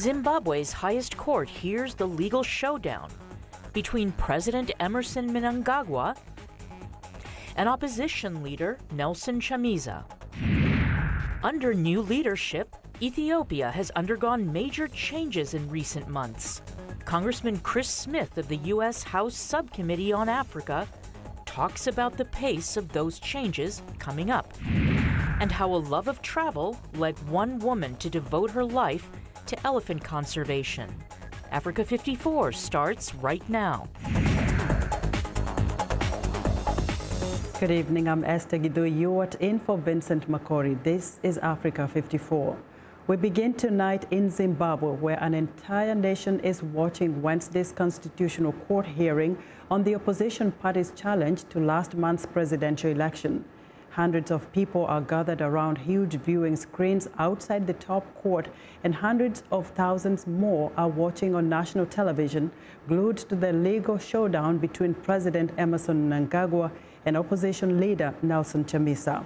Zimbabwe's highest court hears the legal showdown between President Emmerson Mnangagwa and opposition leader Nelson Chamisa. Under new leadership, Ethiopia has undergone major changes in recent months. Congressman Chris Smith of the U.S. House Subcommittee on Africa talks about the pace of those changes coming up and how a love of travel led one woman to devote her life to elephant conservation. Africa 54 starts right now. Good evening, I'm Esther Gidu. You're in for Vincent Makori. This is Africa 54. We begin tonight in Zimbabwe, where an entire nation is watching Wednesday's Constitutional Court hearing on the opposition party's challenge to last month's presidential election. Hundreds of people are gathered around huge viewing screens outside the top court, and hundreds of thousands more are watching on national television, glued to the legal showdown between President Emmerson Mnangagwa and opposition leader Nelson Chamisa.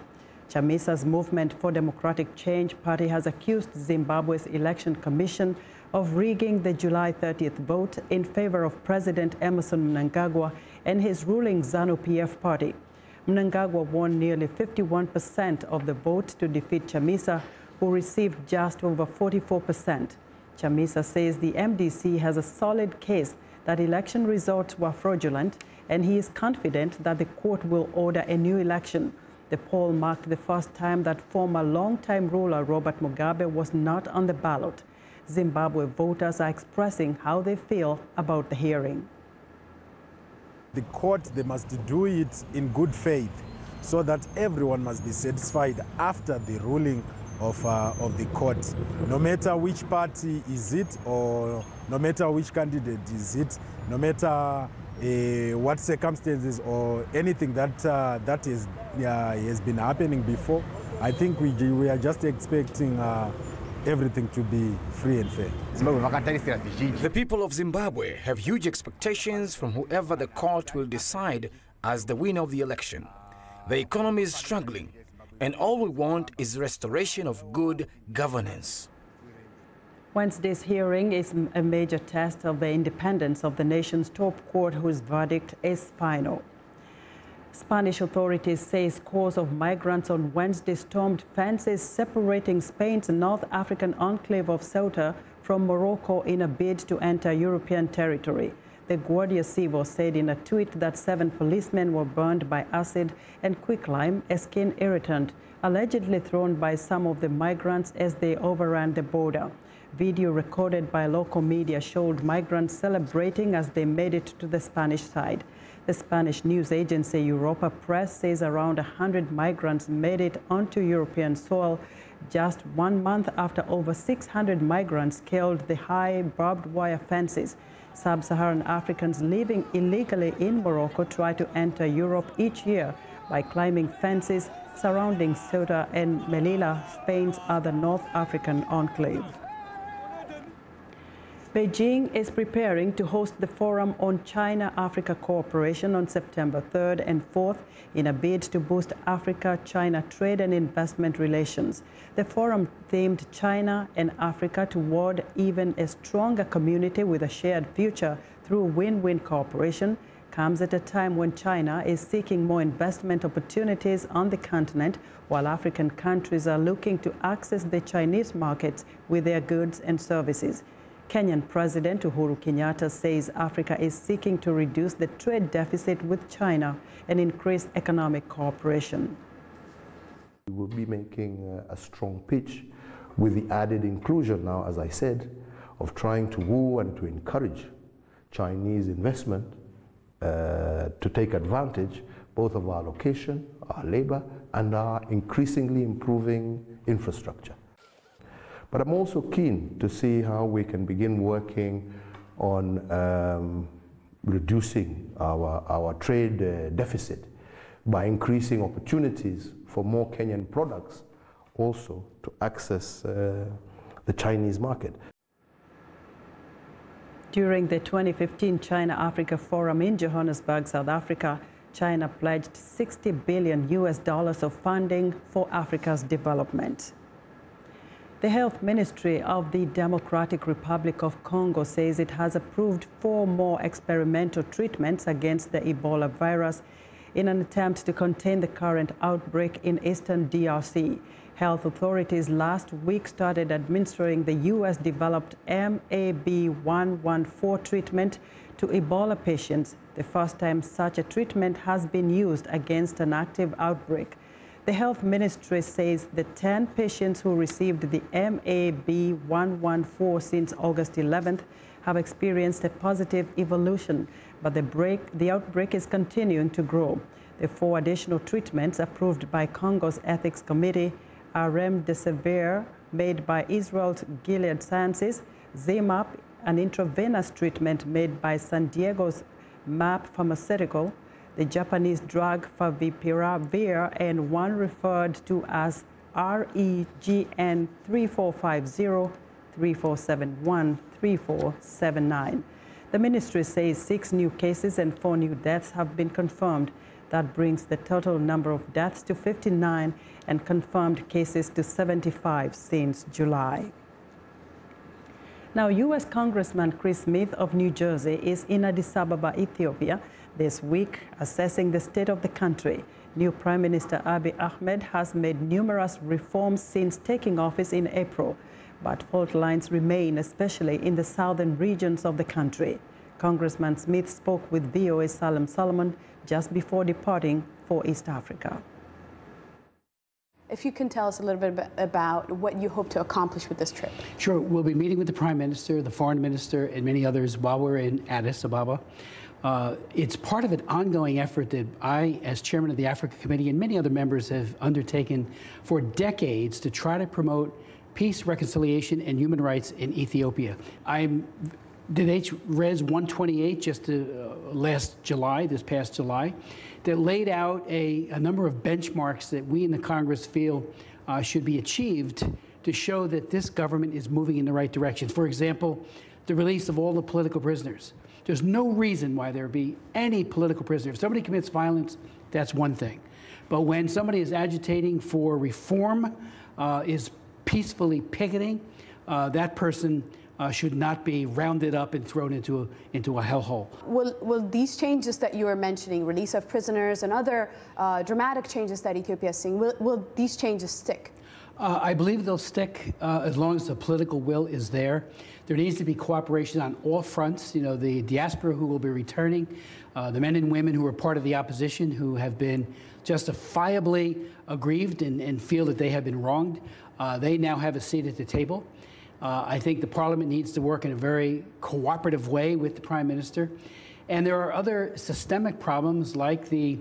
Chamisa's Movement for Democratic Change party has accused Zimbabwe's Election Commission of rigging the July 30th vote in favor of President Emmerson Mnangagwa and his ruling ZANU-PF party. Mnangagwa won nearly 51% of the vote to defeat Chamisa, who received just over 44%. Chamisa says the MDC has a solid case that election results were fraudulent, and he is confident that the court will order a new election. The poll marked the first time that former longtime ruler Robert Mugabe was not on the ballot. Zimbabwe voters are expressing how they feel about the hearing. The court, they must do it in good faith so that everyone must be satisfied after the ruling of the court. No matter which party is it, or no matter which candidate is it, no matter what circumstances or anything that has been happening before, I think we are just expecting everything to be free and fair. The people of Zimbabwe have huge expectations from whoever the court will decide as the winner of the election. The economy is struggling, and all we want is restoration of good governance. Wednesday's hearing is a major test of the independence of the nation's top court, whose verdict is final. Spanish authorities say scores of migrants on Wednesday stormed fences separating Spain's North African enclave of Ceuta from Morocco in a bid to enter European territory. The Guardia Civil said in a tweet that 7 policemen were burned by acid and quicklime, a skin irritant, allegedly thrown by some of the migrants as they overran the border. Video recorded by local media showed migrants celebrating as they made it to the Spanish side. The Spanish news agency Europa Press says around 100 migrants made it onto European soil just 1 month after over 600 migrants scaled the high barbed wire fences. Sub-Saharan Africans living illegally in Morocco try to enter Europe each year by climbing fences surrounding Ceuta and Melilla, Spain's other North African enclave. Beijing is preparing to host the Forum on China-Africa Cooperation on September 3rd and 4th in a bid to boost Africa-China trade and investment relations. The forum themed China and Africa toward even a stronger community with a shared future through win-win cooperation comes at a time when China is seeking more investment opportunities on the continent, while African countries are looking to access the Chinese markets with their goods and services. Kenyan President Uhuru Kenyatta says Africa is seeking to reduce the trade deficit with China and increase economic cooperation. We will be making a strong pitch with the added inclusion now, as I said, of trying to woo and to encourage Chinese investment to take advantage both of our location, our labor, and our increasingly improving infrastructure. But I'm also keen to see how we can begin working on reducing our trade deficit by increasing opportunities for more Kenyan products also to access the Chinese market. During the 2015 China-Africa Forum in Johannesburg, South Africa, China pledged $60 billion of funding for Africa's development. The Health Ministry of the Democratic Republic of Congo says it has approved 4 more experimental treatments against the Ebola virus in an attempt to contain the current outbreak in eastern DRC. Health authorities last week started administering the U.S.-developed MAB-114 treatment to Ebola patients, the first time such a treatment has been used against an active outbreak. The Health Ministry says the 10 patients who received the MAB-114 since August 11th have experienced a positive evolution, but the outbreak is continuing to grow. The 4 additional treatments approved by Congo's Ethics Committee are remdesivir, made by Israel's Gilead Sciences, Zimap, an intravenous treatment made by San Diego's MAP Pharmaceutical, the Japanese drug favipiravir, and one referred to as REGN 3450, 3471, 3479. The ministry says 6 new cases and 4 new deaths have been confirmed. That brings the total number of deaths to 59 and confirmed cases to 75 since July. Now, U.S. Congressman Chris Smith of New Jersey is in Addis Ababa, Ethiopia, this week, assessing the state of the country. New Prime Minister Abiy Ahmed has made numerous reforms since taking office in April, but fault lines remain, especially in the southern regions of the country. Congressman Smith spoke with VOA's Salem Solomon just before departing for East Africa. If you can tell us a little bit about what you hope to accomplish with this trip. Sure. We'll be meeting with the Prime Minister, the Foreign Minister, and many others while we're in Addis Ababa. It's part of an ongoing effort that I, as chairman of the Africa Committee, and many other members have undertaken for decades to try to promote peace, reconciliation, and human rights in Ethiopia. I did Res 128 just last July, this past July, that laid out a number of benchmarks that we in the Congress feel should be achieved to show that this government is moving in the right direction. For example, the release of all the political prisoners. There's no reason why there be any political prisoner. If somebody commits violence, that's one thing. But when somebody is agitating for reform, is peacefully picketing, that person should not be rounded up and thrown into a hellhole. Will these changes that you were mentioning, release of prisoners and other dramatic changes that Ethiopia is seeing, will these changes stick? I believe they'll stick as long as the political will is there. There needs to be cooperation on all fronts. You know, the diaspora who will be returning, the men and women who are part of the opposition who have been justifiably aggrieved and feel that they have been wronged, they now have a seat at the table. I think the Parliament needs to work in a very cooperative way with the Prime Minister. And there are other systemic problems like the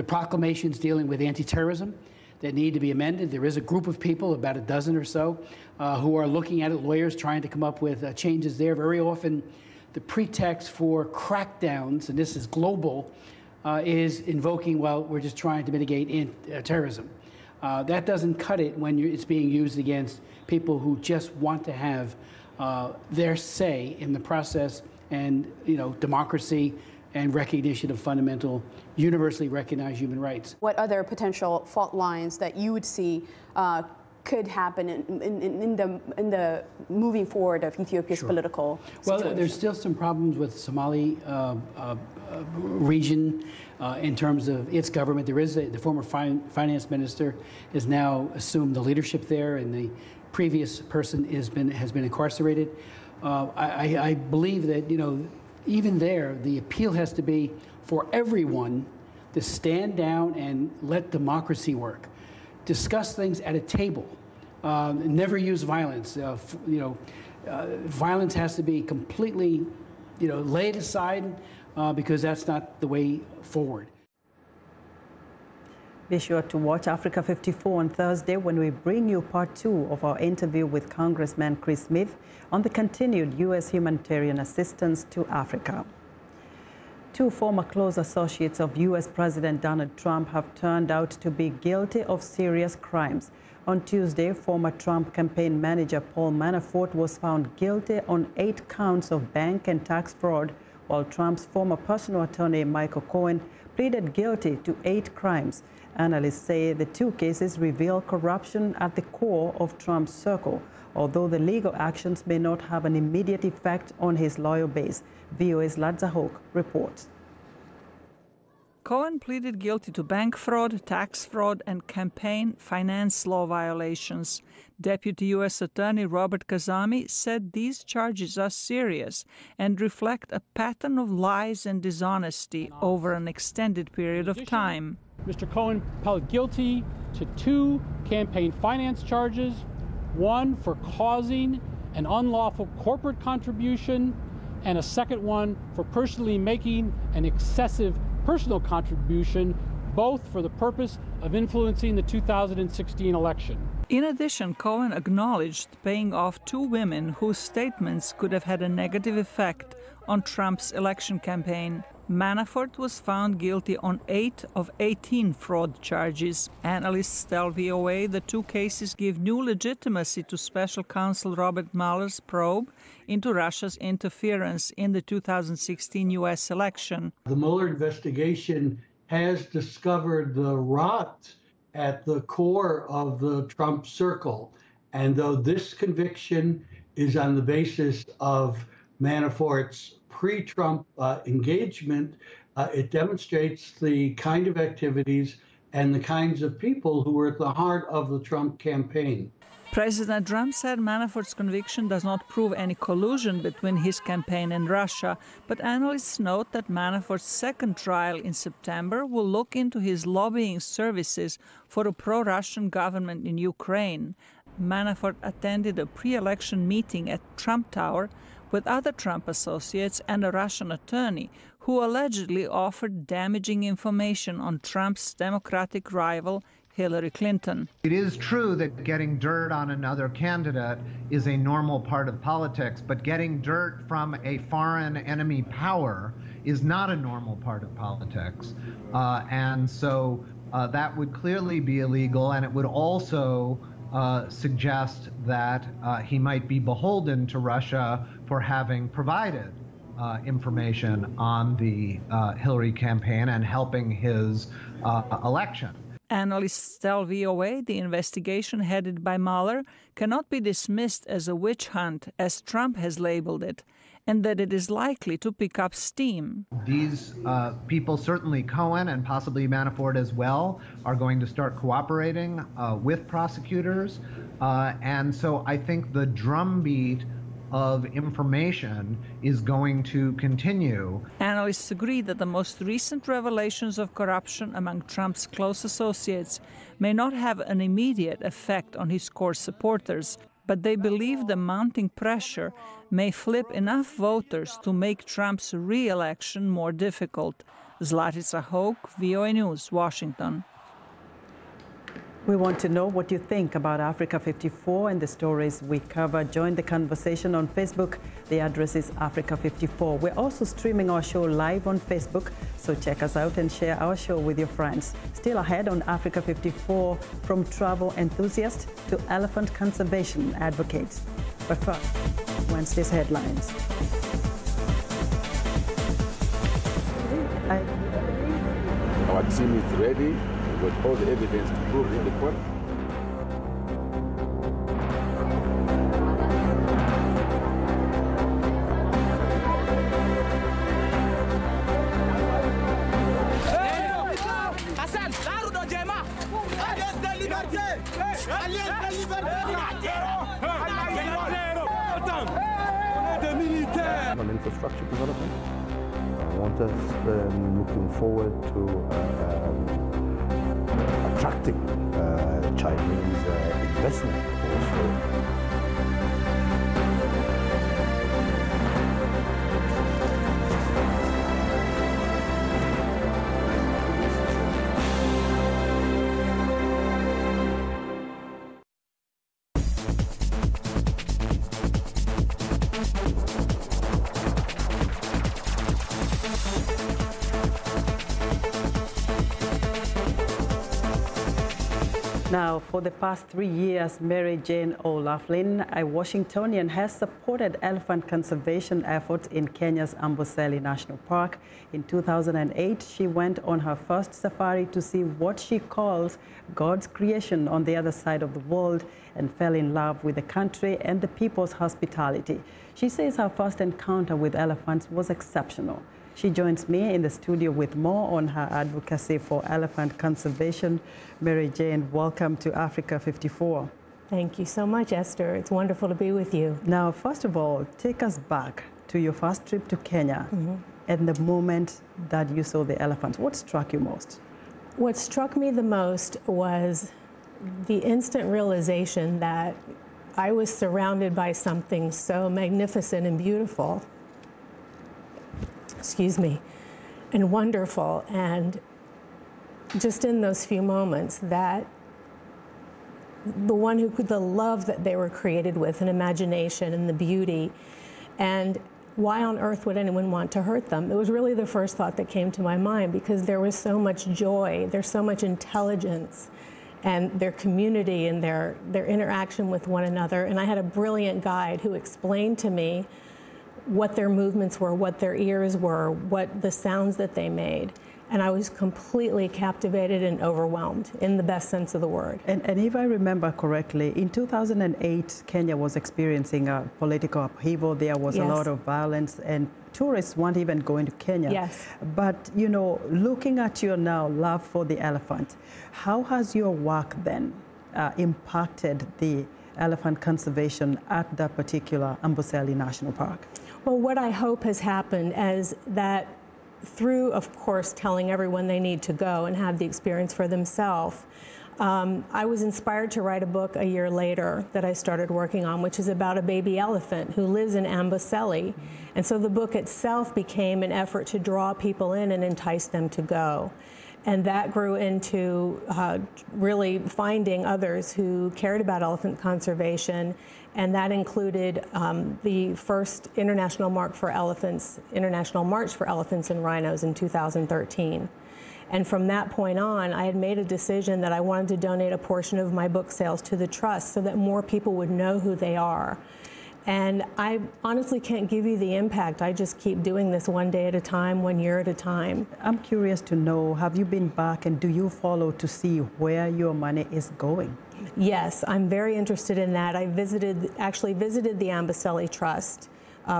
proclamations dealing with anti-terrorism that need to be amended. There is a group of people, about a dozen or so, who are looking at it, lawyers trying to come up with changes there. Very often the pretext for crackdowns, and this is global, is invoking, well, we're just trying to mitigate terrorism. That doesn't cut it when it's being used against people who just want to have their say in the process and, you know, democracy and recognition of fundamental, universally recognized human rights. What other potential fault lines that you would see could happen in the moving forward of Ethiopia's political situation? Well, there's still some problems with Somali region in terms of its government. There is the former finance minister has now assumed the leadership there, and the previous person has been incarcerated. I believe that, you know, even there, the appeal has to be for everyone to stand down and let democracy work. Discuss things at a table. Never use violence. Violence has to be completely, laid aside because that's not the way forward. Be sure to watch Africa 54 on Thursday when we bring you part 2 of our interview with Congressman Chris Smith on the continued U.S. humanitarian assistance to Africa. 2 former close associates of U.S. President Donald Trump have turned out to be guilty of serious crimes. On Tuesday, former Trump campaign manager Paul Manafort was found guilty on 8 counts of bank and tax fraud, while Trump's former personal attorney Michael Cohen pleaded guilty to 8 crimes. Analysts say the two cases reveal corruption at the core of Trump's circle, although the legal actions may not have an immediate effect on his loyal base. VOA's Ladzahok reports. Cohen pleaded guilty to bank fraud, tax fraud, and campaign finance law violations. Deputy U.S. Attorney Robert Kazami said these charges are serious and reflect a pattern of lies and dishonesty over an extended period of time. Mr. Cohen pled guilty to 2 campaign finance charges, one for causing an unlawful corporate contribution, and a second one for personally making an excessive personal contribution, both for the purpose of influencing the 2016 election. In addition, Cohen acknowledged paying off 2 women whose statements could have had a negative effect on Trump's election campaign. Manafort was found guilty on 8 of 18 fraud charges. Analysts tell VOA the 2 cases give new legitimacy to Special Counsel Robert Mueller's probe into Russia's interference in the 2016 U.S. election. The Mueller investigation has discovered the rot at the core of the Trump circle. And though this conviction is on the basis of Manafort's pre-Trump engagement, it demonstrates the kind of activities and the kinds of people who were at the heart of the Trump campaign. President Trump said Manafort's conviction does not prove any collusion between his campaign and Russia, but analysts note that Manafort's second trial in September will look into his lobbying services for a pro-Russian government in Ukraine. Manafort attended a pre-election meeting at Trump Tower with other Trump associates and a Russian attorney who allegedly offered damaging information on Trump's Democratic rival, Hillary Clinton. It is true that getting dirt on another candidate is a normal part of politics, but getting dirt from a foreign enemy power is not a normal part of politics. And so that would clearly be illegal, and it would also suggest that he might be beholden to Russia for having provided information on the Hillary campaign and helping his election. Analysts tell VOA the investigation headed by Mueller cannot be dismissed as a witch hunt, as Trump has labeled it, and that it is likely to pick up steam. These people, certainly Cohen and possibly Manafort as well, are going to start cooperating with prosecutors. And so I think the drumbeat of information is going to continue. Analysts agree that the most recent revelations of corruption among Trump's close associates may not have an immediate effect on his core supporters, but they believe the mounting pressure may flip enough voters to make Trump's re-election more difficult. Zlatica Hoke, VOA News, Washington. We want to know what you think about Africa 54 and the stories we cover. Join the conversation on Facebook. The address is Africa 54. We're also streaming our show live on Facebook, so check us out and share our show with your friends. Still ahead on Africa 54, from travel enthusiasts to elephant conservation advocates. But first, Wednesday's headlines. Our team is ready. With all the evidence to prove in the court. On infrastructure development, I want us looking forward to attracting Chinese investment also. Now, for the past 3 years, Mary Jane OLaughlin, a Washingtonian, has supported elephant conservation efforts in Kenya's Amboseli National Park. In 2008, she went on her first safari to see what she calls God's creation on the other side of the world and fell in love with the country and the people's hospitality. She says her first encounter with elephants was exceptional. She joins me in the studio with more on her advocacy for elephant conservation. Mary Jane, welcome to Africa 54. Thank you so much, Esther. It's wonderful to be with you. Now, first of all, take us back to your first trip to Kenya and the moment that you saw the elephants. What struck you most? What struck me the most was the instant realization that I was surrounded by something so magnificent and beautiful, excuse me, and wonderful. And just in those few moments, that the love that they were created with, and imagination and the beauty, and why on earth would anyone want to hurt them? It was really the first thought that came to my mind, because there was so much joy, there's so much intelligence, and their community and their interaction with one another. And I had a brilliant guide who explained to me what their movements were, what their ears were, what the sounds that they made. And I was completely captivated and overwhelmed, in the best sense of the word. And if I remember correctly, in 2008, Kenya was experiencing a political upheaval. There was a lot of violence, and tourists weren't even going to Kenya. Yes. But, you know, looking at your now love for the elephant, how has your work then impacted the elephant conservation at that particular Amboseli National Park? Well, what I hope has happened is that through, of course, telling everyone they need to go and have the experience for themselves, I was inspired to write a book a year later that I started working on, which is about a baby elephant who lives in Amboseli. And so the book itself became an effort to draw people in and entice them to go. And that grew into really finding others who cared about elephant conservation, and that included the first International March for Elephants and Rhinos in 2013. And from that point on, I had made a decision that I wanted to donate a portion of my book sales to the trust so that more people would know who they are. And I honestly can't give you the impact. I just keep doing this one day at a time, 1 year at a time. I'm curious to know, have you been back and do you follow to see where your money is going? Yes, I'm very interested in that. I actually visited the Amboseli Trust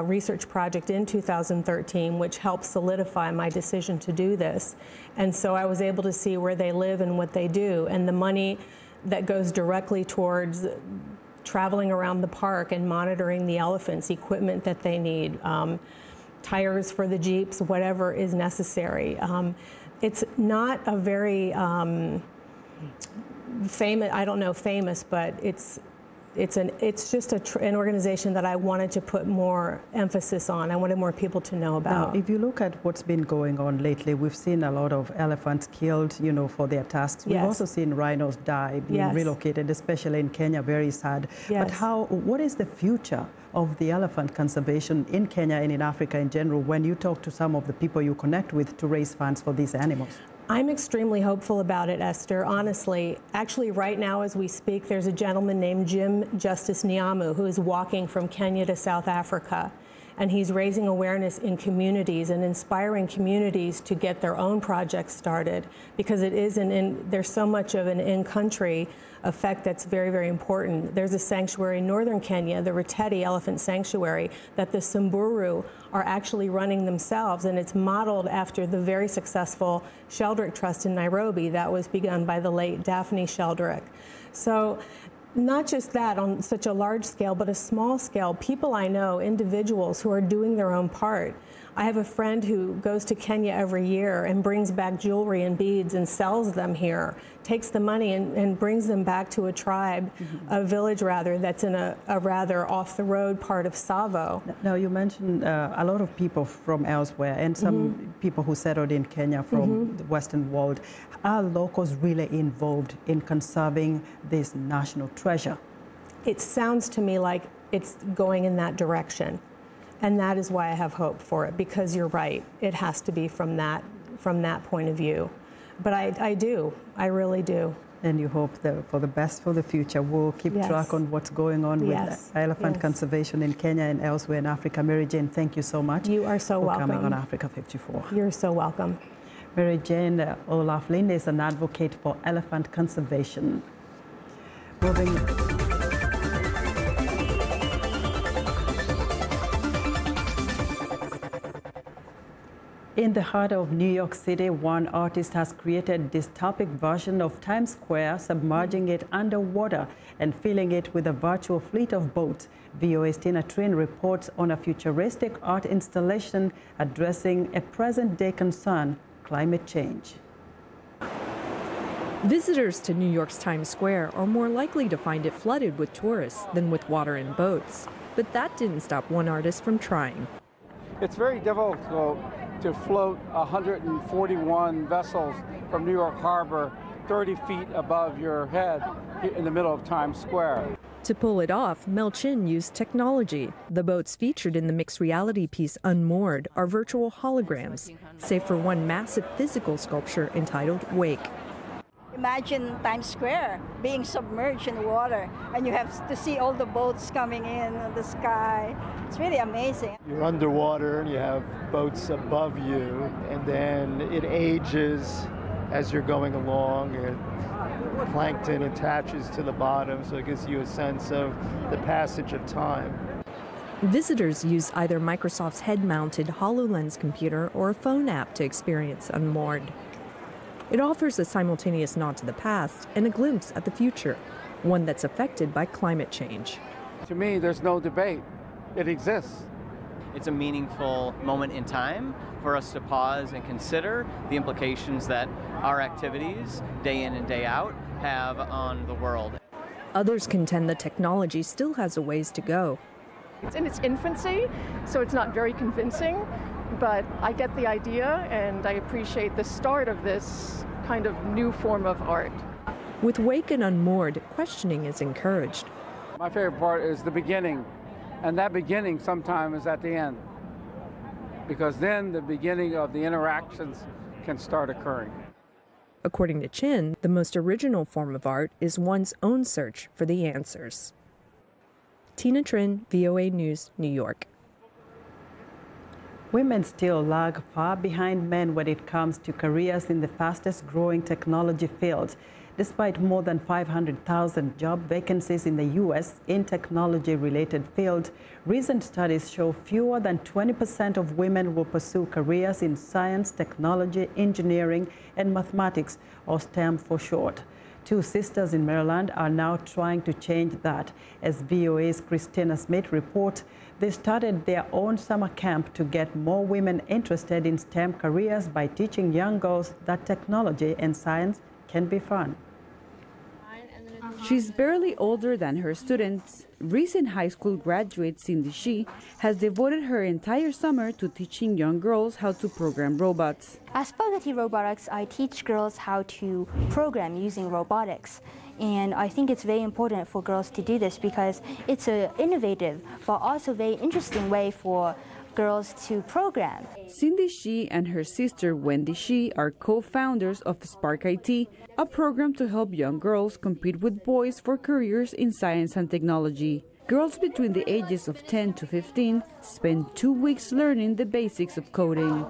research project in 2013, which helped solidify my decision to do this. And so I was able to see where they live and what they do. And the money that goes directly towards traveling around the park and monitoring the elephants, equipment that they need, tires for the Jeeps, whatever is necessary. It's not a very famous, I don't know famous, but it's just an organization that I wanted to put more emphasis on. I wanted more people to know about. Now, if you look at what's been going on lately, we've seen a lot of elephants killed, you know, for their tusks. We've also seen rhinos die, being relocated, especially in Kenya, very sad. But what is the future of the elephant conservation in Kenya and in Africa in general when you talk to some of the people you connect with to raise funds for these animals? I'm extremely hopeful about it, Esther, honestly. Actually, right now as we speak, there's a gentleman named Jim Justice Nyamu who is walking from Kenya to South Africa. And he's raising awareness in communities and inspiring communities to get their own projects started, because it is there's so much of an in-country effect that's very, very important. There's a sanctuary in northern Kenya, the Reteti Elephant Sanctuary, that the Samburu are actually running themselves, and it's modeled after the very successful Sheldrick Trust in Nairobi that was begun by the late Daphne Sheldrick. So not just that on such a large scale, but a small scale, people I know, individuals who are doing their own part. I have a friend who goes to Kenya every year and brings back jewelry and beads and sells them here, takes the money and brings them back to a tribe, a village rather, that's in a rather off-the-road part of Savo. Now, you mentioned a lot of people from elsewhere and some people who settled in Kenya from the Western world. Are locals really involved in conserving this national treasure? It sounds to me like it's going in that direction. And that is why I have hope for it, because you're right. It has to be from that point of view. But I do. I really do. And you hope for the best for the future. We'll keep track on what's going on with elephant conservation in Kenya and elsewhere in Africa. Mary Jane, thank you so much. You are so welcome. For coming on Africa 54. You're so welcome. Mary Jane OLaughlin is an advocate for elephant conservation. Moving. In the heart of New York City, one artist has created a dystopic version of Times Square, submerging it underwater and filling it with a virtual fleet of boats. VOA's Tina Trin reports on a futuristic art installation addressing a present-day concern, climate change. Visitors to New York's Times Square are more likely to find it flooded with tourists than with water and boats. But that didn't stop one artist from trying. It's very difficult to float 141 vessels from New York Harbor 30 feet above your head in the middle of Times Square. To pull it off, Mel Chin used technology. The boats featured in the mixed reality piece Unmoored are virtual holograms, save for one massive physical sculpture entitled Wake. Imagine Times Square being submerged in the water, and you have to see all the boats coming in the sky. It's really amazing. You're underwater, and you have boats above you, and then it ages as you're going along, and plankton attaches to the bottom, so it gives you a sense of the passage of time. Visitors use either Microsoft's head-mounted HoloLens computer or a phone app to experience Unmoored. It offers a simultaneous nod to the past and a glimpse at the future, one that's affected by climate change. To me, there's no debate. It exists. It's a meaningful moment in time for us to pause and consider the implications that our activities, day in and day out, have on the world. Others contend the technology still has a ways to go. It's in its infancy, so it's not very convincing. But I get the idea, and I appreciate the start of this kind of new form of art. With Wake and Unmoored, questioning is encouraged. My favorite part is the beginning, and that beginning sometimes is at the end, because then the beginning of the interactions can start occurring. According to Chin, the most original form of art is one's own search for the answers. Tina Trin, VOA News, New York. Women still lag far behind men when it comes to careers in the fastest growing technology field. Despite more than 500,000 job vacancies in the U.S. in technology-related fields, recent studies show fewer than 20% of women will pursue careers in science, technology, engineering, and mathematics, or STEM for short. Two sisters in Maryland are now trying to change that. As VOA's Christina Smith reports, they started their own summer camp to get more women interested in STEM careers by teaching young girls that technology and science can be fun. She's barely older than her students. Recent high school graduate Cindy Shi has devoted her entire summer to teaching young girls how to program robots. At Spaghetti Robotics, I teach girls how to program using robotics. And I think it's very important for girls to do this because it's an innovative but also very interesting way for girls to program. Cindy Shi and her sister Wendy Shi are co-founders of Spark IT, a program to help young girls compete with boys for careers in science and technology. Girls between the ages of 10 to 15 spend 2 weeks learning the basics of coding.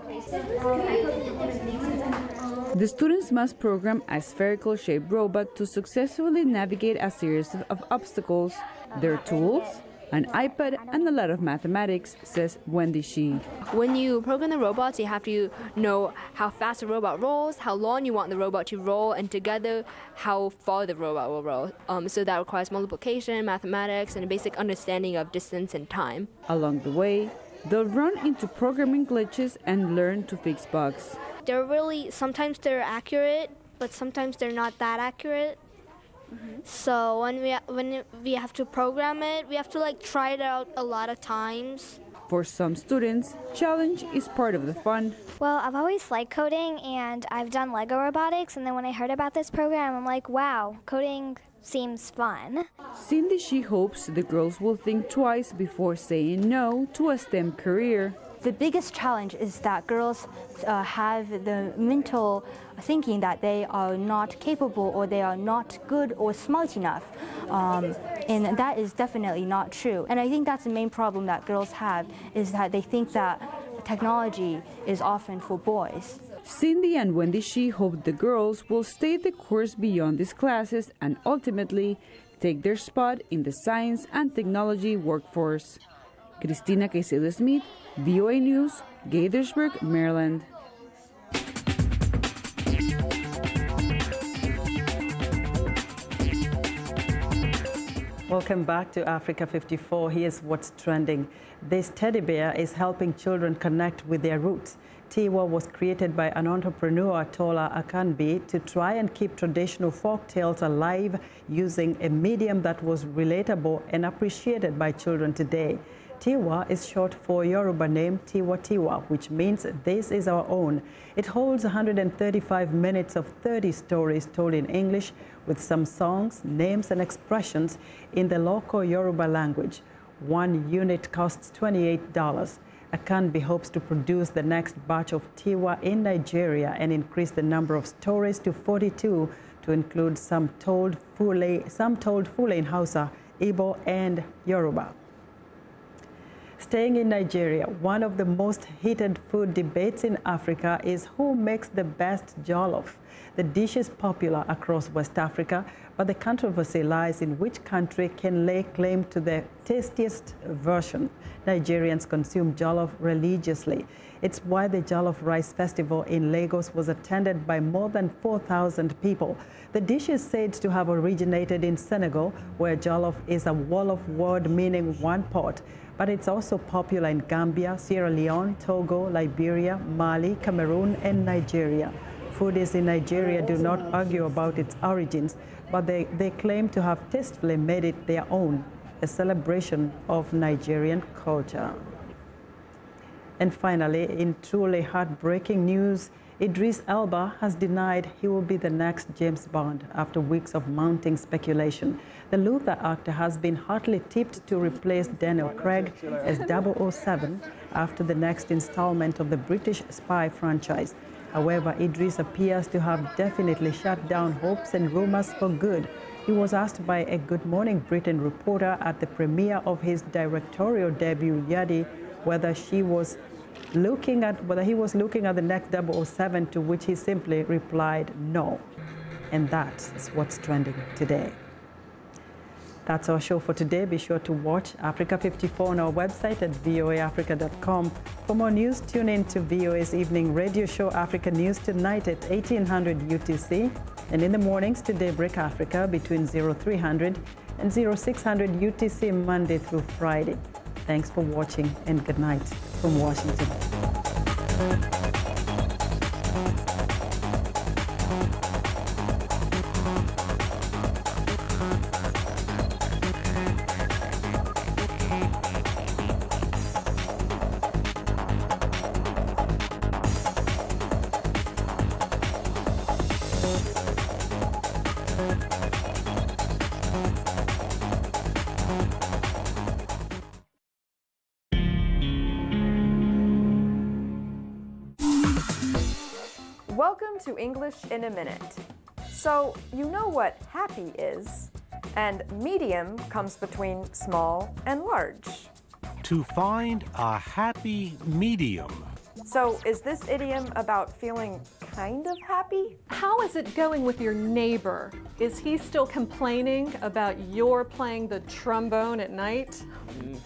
The students must program a spherical-shaped robot to successfully navigate a series of obstacles. Their tools? An iPad and a lot of mathematics, says Wendy Shi. When you program the robots, you have to know how fast the robot rolls, how long you want the robot to roll, and together how far the robot will roll. So that requires multiplication, mathematics, and a basic understanding of distance and time. Along the way, they'll run into programming glitches and learn to fix bugs. Sometimes they're accurate, but sometimes they're not that accurate. So when we have to program it, we have to try it out a lot of times. For some students, challenge is part of the fun. Well, I've always liked coding, and I've done Lego robotics, and then when I heard about this program, I'm like, wow, coding seems fun. Cindy Shi hopes the girls will think twice before saying no to a STEM career. The biggest challenge is that girls have the mental thinking that they are not capable or they are not good or smart enough. And that is definitely not true. And I think that's the main problem that girls have, is that they think that technology is often for boys. Cindy and Wendy Shi hope the girls will stay the course beyond these classes and ultimately take their spot in the science and technology workforce. Cristina Caicedo-Smith, VOA News, Gaithersburg, Maryland. Welcome back to Africa 54. Here's what's trending. This teddy bear is helping children connect with their roots. Tiwa was created by an entrepreneur, Tola Akanbi, to try and keep traditional folk tales alive using a medium that was relatable and appreciated by children today. Tiwa is short for Yoruba name Tiwa Tiwa, which means this is our own. It holds 135 minutes of 30 stories told in English with some songs, names and expressions in the local Yoruba language. One unit costs $28. Akanbi hopes to produce the next batch of Tiwa in Nigeria and increase the number of stories to 42 to include some told fully in Hausa, Igbo and Yoruba. Staying in Nigeria, one of the most heated food debates in Africa is who makes the best jollof. The dish is popular across West Africa, but the controversy lies in which country can lay claim to the tastiest version. Nigerians consume jollof religiously. It's why the Jollof Rice Festival in Lagos was attended by more than 4,000 people. The dish is said to have originated in Senegal, where jollof is a Wolof word meaning one pot. But it's also popular in Gambia, Sierra Leone, Togo, Liberia, Mali, Cameroon, and Nigeria. Foodies in Nigeria do not argue about its origins, but they claim to have tastefully made it their own, a celebration of Nigerian culture. And finally, in truly heartbreaking news, Idris Elba has denied he will be the next James Bond after weeks of mounting speculation. The Luther actor has been hotly tipped to replace Daniel Craig as 007 after the next installment of the British spy franchise. However, Idris appears to have definitely shut down hopes and rumors for good. He was asked by a Good Morning Britain reporter at the premiere of his directorial debut, Yadi, whether he was looking at the next 007, to which he simply replied no. And that's what's trending today. That's our show for today. Be sure to watch Africa 54 on our website at voaafrica.com. For more news, tune in to VOA's evening radio show, Africa News Tonight at 1800 UTC, and in the mornings to Daybreak Africa between 0300 and 0600 UTC, Monday through Friday. Thanks for watching and good night from Washington. Welcome to English in a Minute. So, you know what happy is, and medium comes between small and large. To find a happy medium. So, is this idiom about feeling kind of happy? How is it going with your neighbor? Is he still complaining about your playing the trombone at night?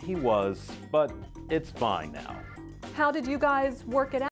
He was, but it's fine now. How did you guys work it out?